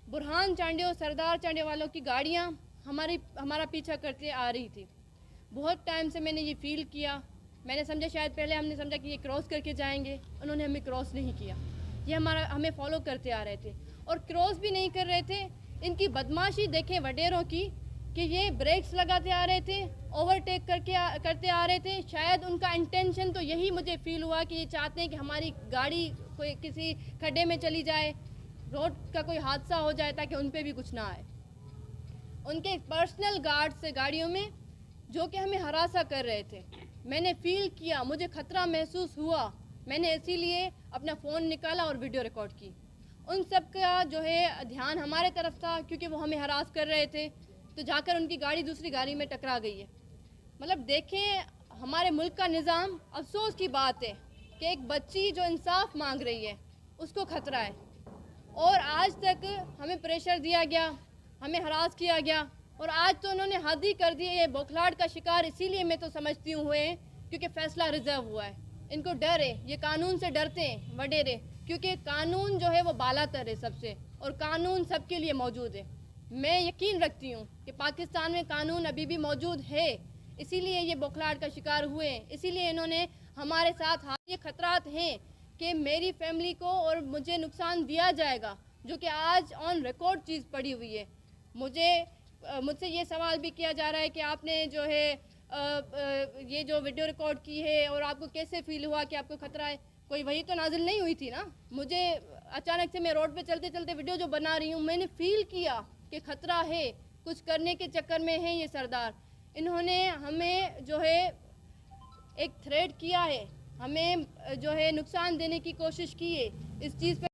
बुरहान चांडी और सरदार चांडी वालों की गाड़ियाँ हमारा पीछा करते आ रही थी। बहुत टाइम से मैंने ये फील किया। मैंने समझा शायद पहले हमने समझा कि ये क्रॉस करके जाएंगे, उन्होंने हमें क्रॉस नहीं किया। ये हमें फॉलो करते आ रहे थे और क्रॉस भी नहीं कर रहे थे। इनकी बदमाशी देखें वडेरों की कि ये ब्रेक्स लगाते आ रहे थे, ओवरटेक करते आ रहे थे। शायद उनका इंटेंशन तो यही मुझे फील हुआ कि ये चाहते हैं कि हमारी गाड़ी कोई किसी खड्डे में चली जाए, रोड का कोई हादसा हो जाए ताकि उन पे भी कुछ ना आए। उनके पर्सनल गार्ड से गाड़ियों में जो कि हमें हरासा कर रहे थे, मैंने फील किया, मुझे खतरा महसूस हुआ। मैंने इसीलिए अपना फ़ोन निकाला और वीडियो रिकॉर्ड की। उन सब का जो है ध्यान हमारे तरफ था क्योंकि वो हमें हरास कर रहे थे, तो जाकर उनकी गाड़ी दूसरी गाड़ी में टकरा गई है। मतलब देखें, हमारे मुल्क का निज़ाम, अफसोस की बात है कि एक बच्ची जो इंसाफ मांग रही है उसको खतरा है। और आज तक हमें प्रेशर दिया गया, हमें हरास किया गया और आज तो उन्होंने हद ही कर दी है। ये बौखलाहट का शिकार इसीलिए मैं तो समझती हूँ हुए क्योंकि फ़ैसला रिजर्व हुआ है। इनको डर है, ये कानून से डरते हैं वडेरे, क्योंकि कानून जो है वो बालातर है सबसे और कानून सबके लिए मौजूद है। मैं यकीन रखती हूँ कि पाकिस्तान में कानून अभी भी मौजूद है, इसीलिए ये बौखलाहट का शिकार हुए हैं, इसीलिए इन्होंने हमारे साथ ये खतरात हैं कि मेरी फैमिली को और मुझे नुकसान दिया जाएगा, जो कि आज ऑन रिकॉर्ड चीज़ पड़ी हुई है। मुझसे ये सवाल भी किया जा रहा है कि आपने जो है ये जो वीडियो रिकॉर्ड की है और आपको कैसे फील हुआ कि आपको खतरा है। कोई वही तो नाजिल नहीं हुई थी ना। मुझे अचानक से मैं रोड पे चलते चलते वीडियो जो बना रही हूँ, मैंने फील किया कि खतरा है, कुछ करने के चक्कर में है ये सरदार। इन्होंने हमें जो है एक थ्रेट किया है, हमें जो है नुकसान देने की कोशिश की है। इस चीज़ पे